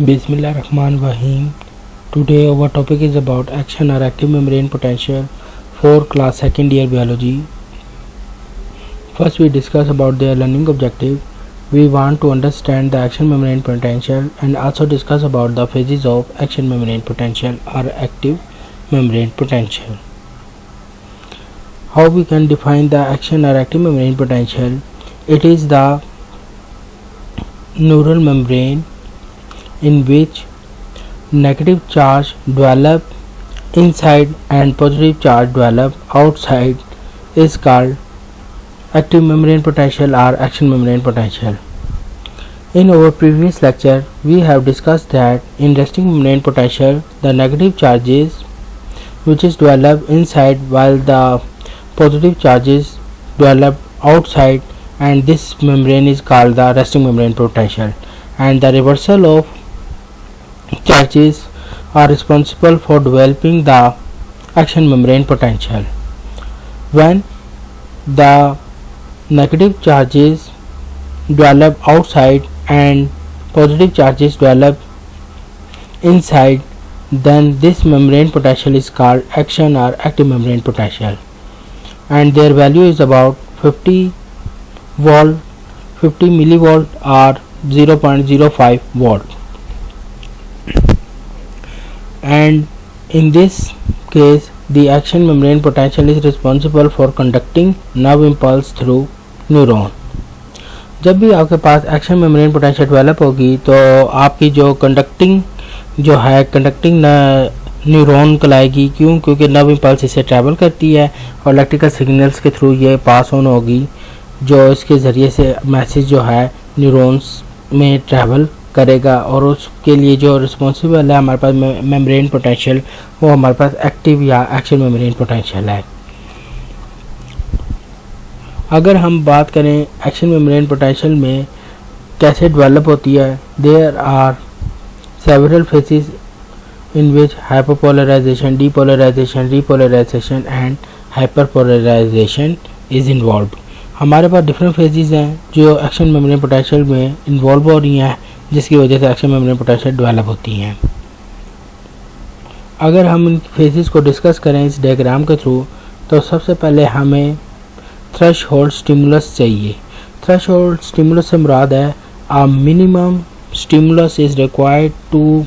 Bismillahirrahmanirrahim. Today our topic is about action or active membrane potential for class 2nd year biology. First we discuss about their learning objective. We want to understand the action membrane potential and also discuss about the phases of action membrane potential or active membrane potential. How we can define the action or active membrane potential? It is the neural membrane in which negative charge develop inside and positive charge develop outside is called active membrane potential or action membrane potential. In our previous lecture, we have discussed that in resting membrane potential, the negative charges which is developed inside while the positive charges develop outside, and this membrane is called the resting membrane potential, and the reversal of charges are responsible for developing the action membrane potential. When the negative charges develop outside and positive charges develop inside, then this membrane potential is called action or active membrane potential, and their value is about 50 millivolt or 0.05 volt. And in this case the action membrane potential is responsible for conducting nerve impulse through neuron. जब भी आपके पास action membrane potential develop होगी तो आपकी जो conducting neuron कहलाएगी। क्योंकि nerve impulse इसे ट्रैवल करती है और इलेक्ट्रिकल सिग्नल्स के थ्रू ये पास ऑन होगी, जो इसके ज़रिए से मैसेज जो है न्यूरॉन्स में ट्रैवल करेगा, और उसके लिए जो रिस्पॉन्सिबल है हमारे पास मेम्ब्रेन पोटेंशियल, वो हमारे पास एक्टिव या एक्शन मेम्ब्रेन पोटेंशियल है। अगर हम बात करें एक्शन मेम्ब्रेन पोटेंशियल में कैसे डेवलप होती है, there are several phases in which hyperpolarization, depolarization, repolarization and hyperpolarization is involve. हमारे पास डिफरेंट फेजेस हैं जो एक्शन मेम्ब्रेन पोटेंशियल में इन्वॉल्व हो रही हैं, जिसकी वजह से एक्शन मेम्ब्रेन पोटेंशियल डेवलप होती हैं। अगर हम इन फेजेस को डिस्कस करें इस डायग्राम के थ्रू, तो सबसे पहले हमें थ्रेशोल्ड स्टिमुलस चाहिए। थ्रेशोल्ड स्टिमुलस से मुराद है a minimum stimulus is required to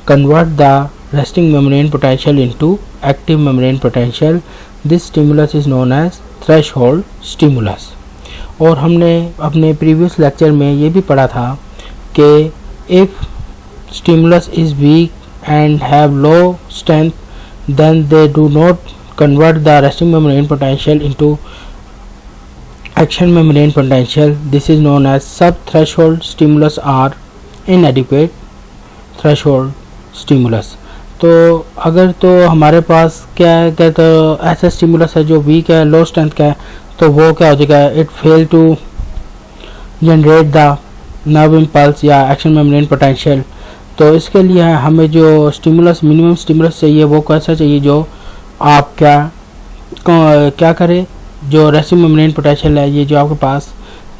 convert the resting membrane potential into active membrane potential. This stimulus is known as threshold stimulus. और हमने अपने प्रीवियस लेक्चर में ये भी पढ़ा था कि if stimulus is weak and have low strength, then they do not convert the resting membrane potential into action membrane potential. This is known as subthreshold stimulus or inadequate threshold stimulus. तो अगर तो हमारे पास क्या है, तो ऐसा stimulus है जो वीक है, लो स्ट्रेंथ का है, तो वो क्या हो जाएगा, it fail to generate the nerve impulse या एक्शन मेम्ब्रेन पोटेंशियल। तो इसके लिए हमें जो स्टिमुलस, मिनिमम स्टिमुलस चाहिए, वो कैसा चाहिए, जो आप क्या करें, जो रेस्टिंग मेम्ब्रेन पोटेंशियल है, ये जो आपके पास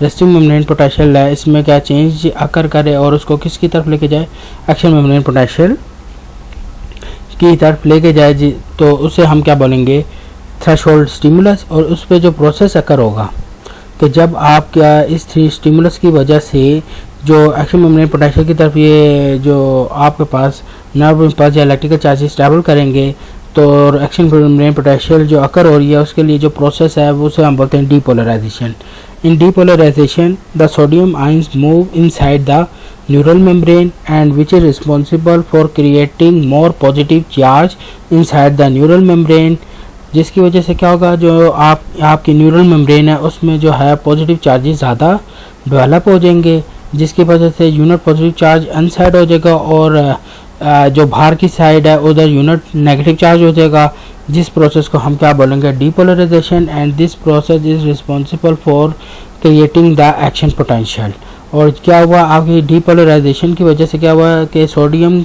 रेस्टिंग मेम्ब्रेन पोटेंशियल है, इसमें क्या चेंज अकर करे और उसको किसकी तरफ लेके जाए, एक्शन मेम्ब्रेन पोटेंशियल की तरफ लेके जाए। तो उसे हम क्या बोलेंगे, थ्रेशोल्ड स्टिमुलस। और उस पर जो प्रोसेस अकर होगा कि जब आप क्या इस स्टिमुलस की वजह से जो एक्शन मेम्ब्रेन पोटेंशियल की तरफ ये जो आपके पास नर्व इम्पल्स या इलेक्ट्रिकल चार्जेस ट्रैवल करेंगे, तो एक्शन मेम्ब्रेन पोटेंशियल जो अकर हो रही है उसके लिए जो प्रोसेस है वो उसे हम बोलते हैं depolarization. In depolarization the sodium ions move inside the neural membrane and which is responsible for creating more positive charge inside the neural membrane, जिसकी वजह से क्या होगा, जो आपकी न्यूरल मेम्ब्रेन है उसमें जो है पॉजिटिव चार्जेस ज़्यादा डेवलप हो जाएंगे, जिसकी वजह से यूनिट पॉजिटिव चार्ज अनसाइड हो जाएगा और जो बाहर की साइड है उधर यूनिट नेगेटिव चार्ज हो जाएगा, जिस प्रोसेस को हम क्या बोलेंगे, depolarization. And this process is responsible for creating the action potential. और क्या हुआ, आपकी डीपोलराइजेशन की वजह से क्या हुआ कि सोडियम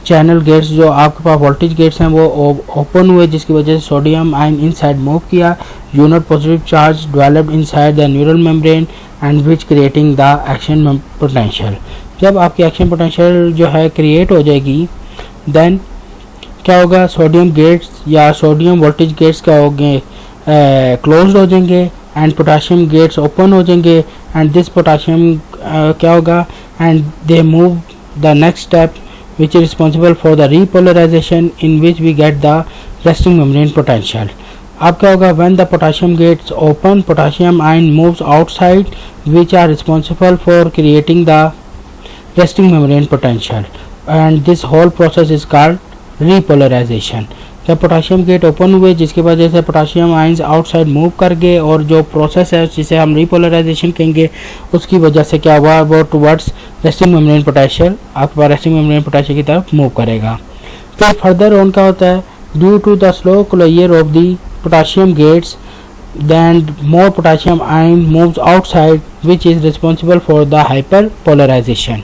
चैनल गेट्स, जो आपके पास वोल्टेज गेट्स हैं, वो ओपन हुए, जिसकी वजह से सोडियम आयन इनसाइड मूव किया, unit positive charge developed inside the neural membrane and which creating the action potential. जब आपकी एक्शन पोटेंशियल जो है क्रिएट हो जाएगी, देन क्या होगा, सोडियम गेट्स या सोडियम वोल्टेज गेट्स क्या होंगे, क्लोज्ड हो जाएंगे एंड पोटाशियम गेट्स ओपन हो जाएंगे एंड दिस पोटाशियम क्या होगा and they move the next step which is responsible for the repolarization in which we get the resting membrane potential. अब क्या होगा, when the potassium gets open, potassium ion moves outside which are responsible for creating the resting membrane potential and this whole process is called repolarization. जब potassium gate open हुए जिसकी वजह से potassium ions outside move कर गए और जो process है जिसे हम रिपोलराइजेशन कहेंगे उसकी वजह से क्या हुआ, वो टुवर्ड्स रेस्टिंग मेम्ब्रेन पोटेंशियल आपके पास रेस्टिंग मेम्ब्रेन पोटेंशियल की तरफ मूव करेगा. फिर फर्दर ऑन क्या होता है, due to the slow closure of the potassium gates then more potassium ion moves outside which is responsible for the hyperpolarization.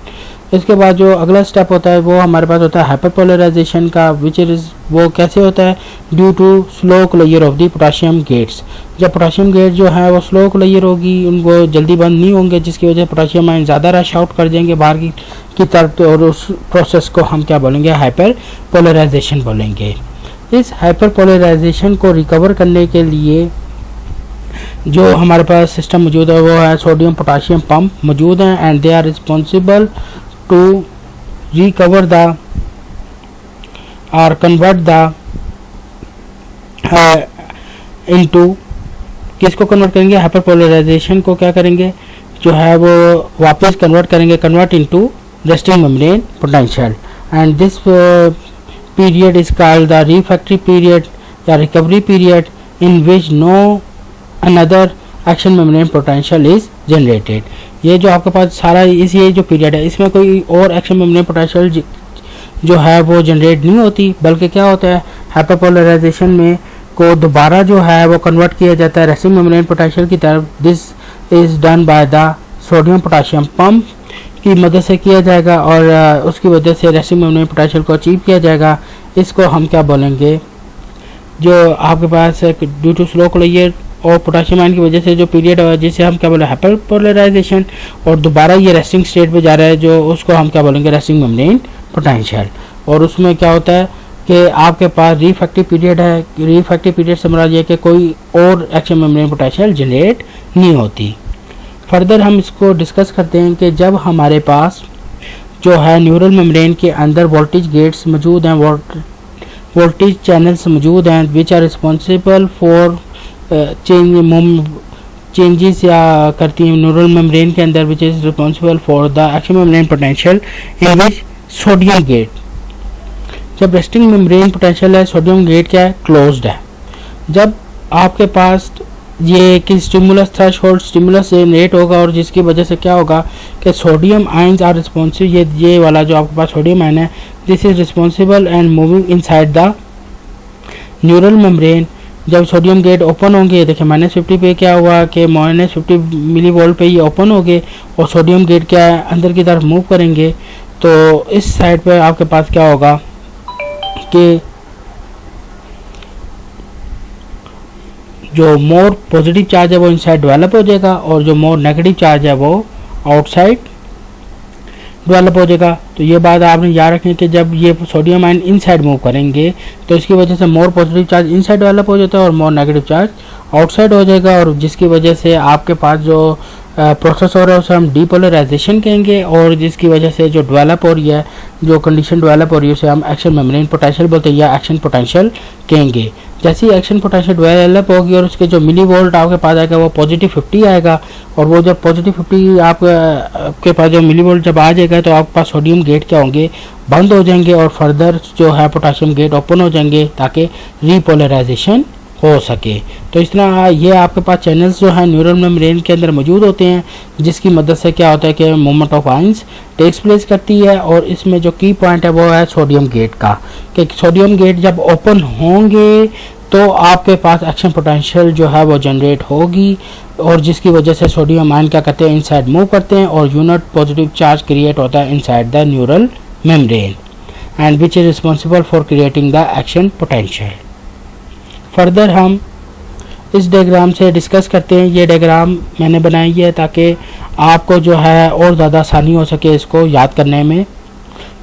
इसके बाद जो अगला स्टेप होता है वो हमारे पास होता है हाइपरपोलराइजेशन का, विच इज वो कैसे होता है, due to slow closure of the potassium gates. जब पोटाशियम गेट जो है वो स्लो क्लोजर होगी, उनको जल्दी बंद नहीं होंगे जिसकी वजह से पोटाशियम आयन ज़्यादा रश आउट कर जाएंगे बाहर की तरफ और उस प्रोसेस को हम क्या बोलेंगे, हाइपरपोलराइजेशन बोलेंगे. इस हाइपरपोलराइजेशन को रिकवर करने के लिए जो हमारे पास सिस्टम मौजूद है वो है सोडियम पोटाशियम पंप मौजूद हैं and they are responsible to recover the और कन्वर्ट द इनटू, किसको कन्वर्ट करेंगे, हाइपरपोलराइजेशन को क्या करेंगे जो है वो वापस कन्वर्ट करेंगे, convert into resting membrane potential and this period is called the refractory period या recovery period in which no another action membrane potential is generated. ये जो आपके पास सारा ये जो पीरियड है इसमें कोई और एक्शन मेम्ब्रेन पोटेंशियल जो है वो जनरेट नहीं होती, बल्कि क्या होता है हाइपरपोलराइजेशन में को दोबारा जो है वो कन्वर्ट किया जाता है रेस्टिंग मेम्ब्रेन पोटेंशियल की तरफ. This is done by the sodium potassium pump की मदद से किया जाएगा और उसकी वजह से रेस्टिंग मेम्ब्रेन पोटेंशियल को अचीव किया जाएगा. इसको हम क्या बोलेंगे, जो आपके पास ड्यू टू स्लो क्लोजर और पोटाशियम आयन की वजह से जो पीरियड है जिसे हम क्या बोले हाइपरपोलराइजेशन, और दोबारा ये रेस्टिंग स्टेट पे जा रहा है जो उसको हम क्या बोलेंगे रेस्टिंग मेम्ब्रेन पोटेंशियल. और उसमें क्या होता है कि आपके पास रिफ्रैक्टिव पीरियड है, रिफ्रैक्टिव पीरियड से मुराद ये कि कोई और एक्शन मेम्ब्रेन पोटेंशियल जनरेट नहीं होती. फर्दर हम इसको डिस्कस करते हैं कि जब हमारे पास जो है न्यूरल मेम्ब्रेन के अंदर वोल्टेज गेट्स मौजूद हैं, वोल्टेज चैनल्स मौजूद हैं which are responsible for changes या करती हैं न्यूरल मेम्ब्रेन के अंदर which is responsible for the action membrane potential in which sodium gate. जब रेस्टिंग मेम्ब्रेन पोटेंशियल है, सोडियम गेट क्या है, क्लोज्ड है. जब आपके पास ये कि स्टिमुलस थ्रेशोल्ड स्टिमुलस जनरेट होगा और जिसकी वजह से क्या होगा कि सोडियम आयंस आर रिस्पॉन्सिव, ये वाला जो आपके पास सोडियम आयन है this is responsible and moving inside the neural membrane. जब सोडियम गेट ओपन होंगे, देखिए -50 पे क्या हुआ कि -50 मिली वोल्ट पे ये ओपन हो गए और सोडियम गेट क्या है अंदर की तरफ मूव करेंगे. तो इस साइड पे आपके पास क्या होगा कि जो मोर पॉजिटिव चार्ज है वो इनसाइड डेवलप हो जाएगा और जो मोर नेगेटिव चार्ज है वो आउटसाइड डेवलप हो जाएगा. तो ये बात आपने याद रखें कि जब ये सोडियम आयन इनसाइड मूव करेंगे तो इसकी वजह से मोर पॉजिटिव चार्ज इनसाइड डेवलप हो जाता है और मोर नेगेटिव चार्ज आउटसाइड हो जाएगा और जिसकी वजह से आपके पास जो प्रोसेस हो रहा है उसे हम डीपोलराइजेशन कहेंगे और जिसकी वजह से जो डेवलप हो रही है, जो कंडीशन डेवलप हो रही है उसे हम एक्शन मेम्ब्रेन पोटेंशियल बोलते हैं या एक्शन पोटेंशियल कहेंगे. जैसे ही एक्शन पोटेंशियल डेवलप होगी और उसके जो मिली वोल्ट आपके पास आएगा वो +50 आएगा और वो जब +50 आपके पास जो मिली वोल्ट जब आ जाएगा तो आपके पास सोडियम गेट क्या होंगे, बंद हो जाएंगे और फर्दर जो है पोटाशियम गेट ओपन हो जाएंगे ताकि रीपोलराइजेशन हो सके. तो इस तरह ये आपके पास चैनल्स जो है न्यूरल मेम्ब्रेन के अंदर मौजूद होते हैं जिसकी मदद से क्या होता है कि movement of ions takes place करती है. और इसमें जो की पॉइंट है वो है सोडियम गेट का, कि सोडियम गेट जब ओपन होंगे तो आपके पास एक्शन पोटेंशियल जो है वो जनरेट होगी और जिसकी वजह से सोडियम आयन क्या करते हैं इनसाइड मूव करते हैं और यूनिट पॉजिटिव चार्ज क्रिएट होता है inside the neural membrane and which is responsible for creating the action potential. Further हम इस डायग्राम से डिस्कस करते हैं। ये डायग्राम मैंने बनाई है ताकि आपको जो है और ज़्यादा आसानी हो सके इसको याद करने में,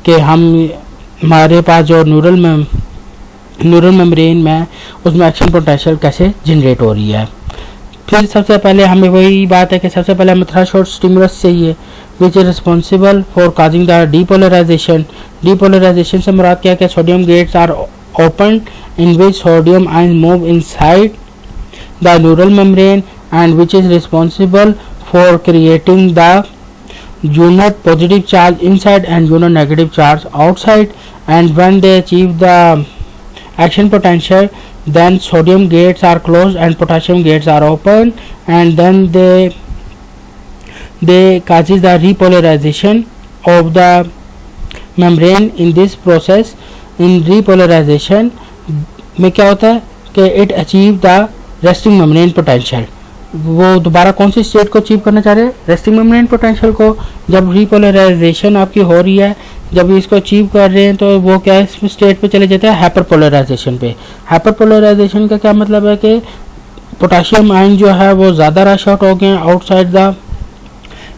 कि हमारे पास जो न्यूरल मेम्ब्रेन में उसमें एक्शन पोटेंशियल कैसे जनरेट हो रही है। फिर सबसे पहले हमें वही बात है कि सबसे पहले हमें थ्रेशोल्ड स्टिमुलस चाहिए which is responsible for causing the depolarization. Depolarization से मुराद क्या है कि sodium gates are open in which sodium ion move inside the neural membrane and which is responsible for creating the unit positive charge inside and unit negative charge outside, and when they achieve the action potential then sodium gates are closed and potassium gates are open, and then they causes the repolarization of the membrane. In this process, in repolarization में क्या होता है कि it achieve the resting membrane potential। वो दोबारा कौन सी state को achieve करना चाह रहे हैं? रेस्टिंग मेम्ब्रेन पोटेंशियल को। जब रिपोलराइजेशन आपकी हो रही है, जब इसको अचीव कर रहे हैं तो वो क्या इस स्टेट पे चले जाते हैं? हाइपरपोलराइजेशन पे। हाइपरपोलराइजेशन का क्या मतलब है कि पोटेशियम आयन जो है वो ज़्यादा रश आउट हो गए outside the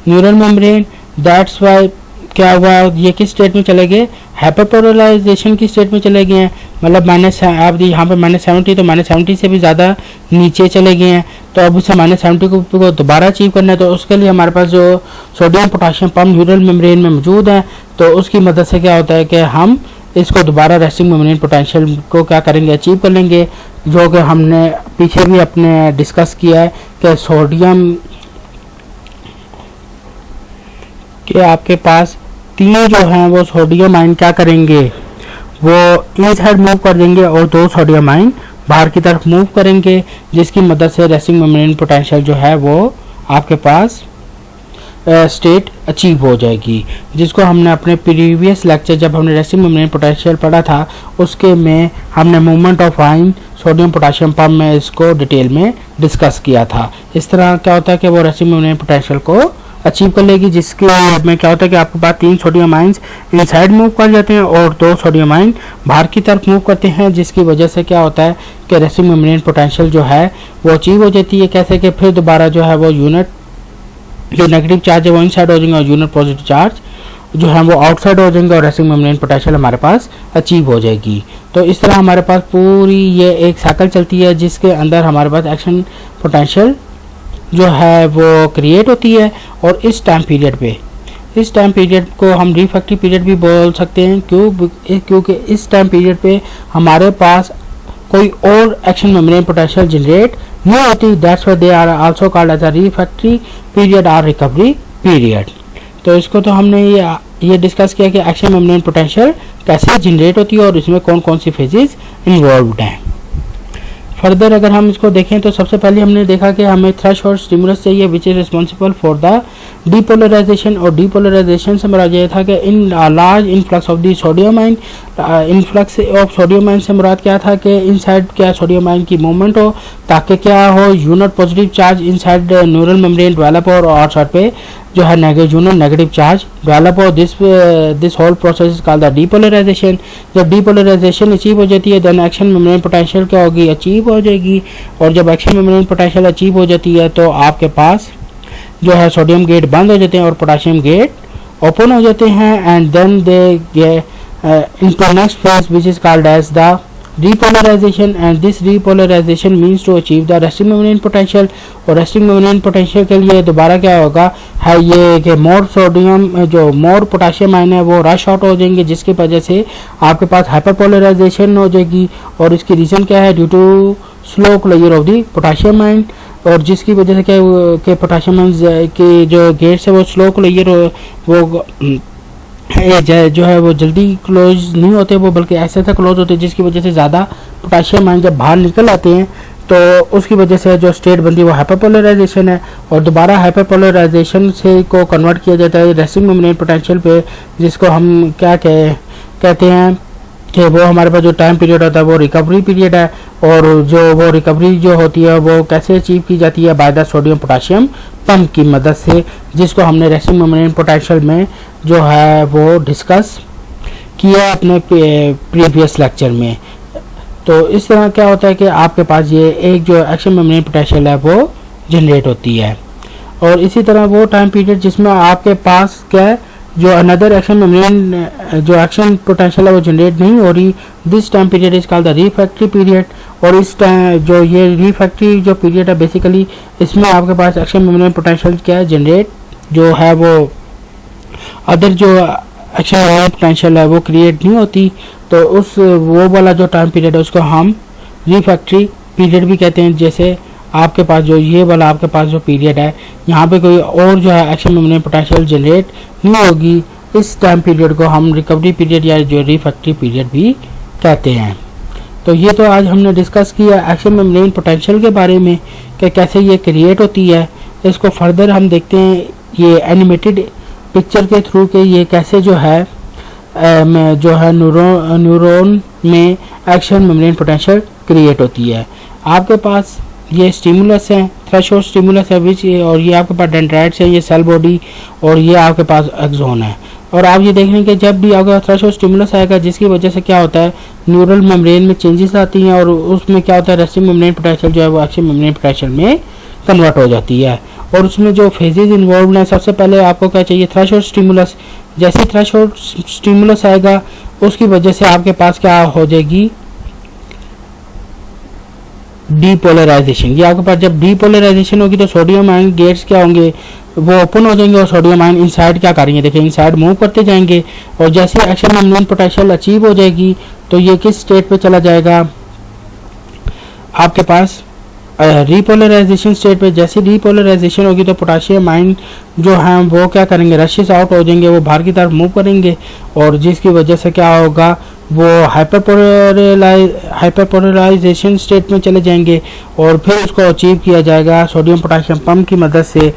neural membrane. That's why क्या हुआ, ये किस स्टेट में चले गए? हाइपरपोलराइजेशन की स्टेट में चले गए हैं। मतलब माइनस, आप यहाँ पे -70 तो -70 से भी ज़्यादा नीचे चले गए हैं। तो अब उसे -70 को दोबारा अचीव करना है, तो उसके लिए हमारे पास जो sodium potassium pump neural membrane में मौजूद है, तो उसकी मदद से क्या होता है कि हम इसको दोबारा रेस्टिंग मेम्ब्रेन पोटेंशियल को क्या करेंगे? अचीव कर लेंगे। जो कि हमने पीछे भी अपने डिस्कस किया है कि सोडियम के आपके पास तीन जो हैं वो सोडियम आयन क्या करेंगे? वो इन साइड मूव कर देंगे और 2 सोडियम आयन बाहर की तरफ मूव करेंगे, जिसकी मदद से रेस्टिंग मेम्ब्रेन पोटेंशियल जो है वो आपके पास स्टेट अचीव हो जाएगी। जिसको हमने अपने प्रीवियस लेक्चर, जब हमने रेस्टिंग मेम्ब्रेन पोटेंशियल पढ़ा था, उसके में हमने movement of ion sodium potassium pump में इसको डिटेल में डिस्कस किया था। इस तरह क्या होता है कि वो रेस्टिंग मेम्ब्रेन पोटेंशियल को अचीव कर लेगी, जिसके में क्या होता है कि आपके पास 3 सोडियम आयंस इनसाइड मूव कर जाते हैं और 2 सोडियम आयन बाहर की तरफ मूव करते हैं, जिसकी वजह से क्या होता है कि रेस्टिंग मेम्ब्रेन पोटेंशियल जो है वो अचीव हो जाती है। कैसे कि फिर दोबारा जो है वो यूनिट जो नेगेटिव चार्ज है वो इनसाइड हो जाएंगे और यूनिट पॉजिटिव चार्ज जो है वो आउटसाइड हो जाएंगे और रेस्टिंग मेम्ब्रेन पोटेंशियल हमारे पास अचीव हो जाएगी। तो इस तरह हमारे पास पूरी ये एक साइकिल चलती है, जिसके अंदर हमारे पास एक्शन पोटेंशियल जो है वो क्रिएट होती है। और इस टाइम पीरियड को हम रिफ्रैक्टिव पीरियड भी बोल सकते हैं। क्योंकि इस टाइम पीरियड पे हमारे पास कोई और एक्शन मेम्ब्रेन पोटेंशियल जनरेट नहीं होती। That's why they are also called as a refractive period और रिकवरी पीरियड। तो इसको तो हमने ये डिस्कस किया कि एक्शन मेम्ब्रेन पोटेंशियल कैसे जनरेट होती है और इसमें कौन कौन सी फेजेस इन्वॉल्व्ड हैं। फर्दर अगर हम इसको देखें तो सबसे पहले हमने देखा कि हमें थ्रेशोल्ड स्टिमुलस चाहिए which is responsible for the depolarization. और डीपोलराइजेशन से मुराद ये था कि in large influx of the sodium ion, influx of sodium ion से मुराद क्या था कि इनसाइड क्या सोडियम आयन की मूवमेंट हो, ताकि क्या हो unit positive charge inside neural membrane develop हो और आउटसाइड पे जो है यूनिट नेगेटिव चार्ज डेवलप हो। This whole process is called the depolarization. जब डीपोलराइजेशन अचीव हो जाती है देन एक्शन मेम्ब्रेन पोटेंशियल क्या होगी? अचीव हो जाएगी। और जब एक्शन मेम्ब्रेन पोटेंशियल अचीव हो जाती है तो आपके पास जो है सोडियम गेट बंद हो जाते हैं और पोटेशियम गेट ओपन हो जाते हैं। And then they get into next phase which is called as the repolarization, and this repolarization means to achieve the resting membrane potential। और रेस्टिंग मेम्ब्रेन पोटेंशियल के लिए दोबारा क्या होगा है ये कि मोर सोडियम जो मोर पोटेशियम आयन है वो रश आउट हो जाएंगे, जिसकी वजह से आपके पास हाइपरपोलराइजेशन हो जाएगी। और इसकी रीज़न क्या है? Due to slow closure of the potassium ion. और जिसकी वजह से क्या कि पोटेशियम आयन के जो गेट्स है वो स्लो क्लोजर वो जो है वो जल्दी क्लोज नहीं होते, वो बल्कि ऐसे ऐसे क्लोज होते हैं, जिसकी वजह से ज़्यादा पोटेशियम आयन जब बाहर निकल आते हैं तो उसकी वजह से जो स्टेट बनती है वो हाइपरपोलराइजेशन है। और दोबारा हाइपरपोलराइजेशन से को कन्वर्ट किया जाता है रेस्टिंग मेम्ब्रेन पोटेंशियल पे, जिसको हम क्या कहते हैं कि वो हमारे पास जो टाइम पीरियड होता है वो रिकवरी पीरियड है। और जो वो रिकवरी जो होती है वो कैसे अचीव की जाती है? By the sodium potassium pump की मदद से, जिसको हमने रेस्टिंग मेम्ब्रेन पोटेंशियल में जो है वो डिस्कस किया अपने प्रीवियस लेक्चर में। तो इस तरह क्या होता है कि आपके पास ये एक जो एक्शन मेम्ब्रेन पोटेंशियल है वो जनरेट होती है। और इसी तरह वो टाइम पीरियड जिसमें आपके पास क्या है, जो अनदर एक्शन मेम्ब्रेन जो एक्शन पोटेंशियल है वो जनरेट नहीं हो रही, this time period is called the refractory period. और इस टाइम जो ये रिफ्रैक्टरी जो पीरियड है बेसिकली इसमें आपके पास एक्शन मेम्ब्रेन पोटेंशियल क्या है जनरेट जो है वो अदर जो एक्शन मेम्ब्रेन पोटेंशियल है वो क्रिएट नहीं होती। तो उस वो वाला जो टाइम पीरियड है उसको हम रिफ्रैक्टरी पीरियड भी कहते हैं। जैसे आपके पास जो ये वाला आपके पास जो पीरियड है यहाँ पे कोई और जो है एक्शन मेम्ब्रेन पोटेंशियल जनरेट नहीं होगी, इस टाइम पीरियड को हम रिकवरी पीरियड या जो रिफ्रैक्टरी पीरियड भी कहते हैं। तो ये तो आज हमने डिस्कस किया एक्शन मेम्ब्रेन पोटेंशियल के बारे में कि कैसे ये क्रिएट होती है। इसको फर्दर हम देखते हैं ये एनिमेटेड पिक्चर के थ्रू के ये कैसे जो है न्यूरॉन में एक्शन मेम्ब्रेन पोटेंशियल क्रिएट होती है। आपके पास ये स्टिमुलस है, थ्रेशोल्ड स्टिमुलस है विच, और ये आपके पास डेंड्राइट्स है, ये सेल बॉडी, और ये आपके पास एक्सोन है। और आप ये देख रहे हैं कि जब भी आपका थ्रेशोल्ड स्टिमुलस आएगा जिसकी वजह से क्या होता है न्यूरल मेम्ब्रेन में चेंजेस आती हैं और उसमें क्या होता है रेस्टिंग मेम्ब्रेन पोटेंशियल जो है वो एक्शन मेम्ब्रेन पोटेंशियल में कन्वर्ट हो जाती है। और उसमें जो फेजेज इन्वॉल्व हैं, सबसे पहले आपको क्या चाहिए, थ्रेशोल्ड स्टिमुलस। जैसे थ्रेशोल्ड स्टिमुलस आएगा उसकी वजह से आपके पास क्या हो जाएगी, डीपोलराइजेशन। ये आपके पास जब डीपोलराइजेशन होगी तो सोडियम आयन गेट्स क्या होंगे, वो ओपन हो जाएंगे और सोडियम आयन इनसाइड क्या करेंगे, देखिए इनसाइड मूव करते जाएंगे। और जैसे एक्शन मेम्ब्रेन पोटेंशियल अचीव हो जाएगी तो ये किस स्टेट पे चला जाएगा, आपके पास रिपोलराइजेशन स्टेट पे। जैसे रिपोलराइजेशन होगी तो पोटेशियम आयन जो है वो क्या करेंगे, रशेस आउट हो जाएंगे, वो बाहर की तरफ मूव करेंगे और जिसकी वजह से क्या होगा वो हाइपरपोलराइजेशन स्टेट में चले जाएंगे। और फिर उसको अचीव किया जाएगा सोडियम पोटेशियम पंप की मदद से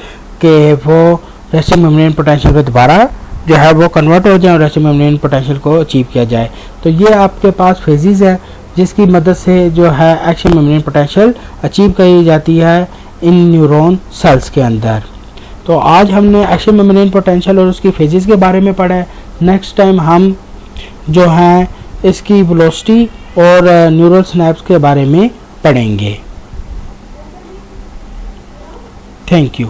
कि वो रेस्टिंग मेम्ब्रेन पोटेंशियल पे दोबारा जो है वो कन्वर्ट हो जाए और रेस्टिंग मेम्ब्रेन पोटेंशियल को अचीव किया जाए। तो ये आपके पास फेजेस है जिसकी मदद से जो है एक्शन मेम्ब्रेन पोटेंशियल अचीव की जाती है इन न्यूरॉन सेल्स के अंदर। तो आज हमने एक्शन मेम्ब्रेन पोटेंशियल और उसकी फेजेस के बारे में पढ़ा है। नेक्स्ट टाइम हम जो है इसकी वेलोसिटी और न्यूरल सिनैप्स के बारे में पढ़ेंगे। Thank you.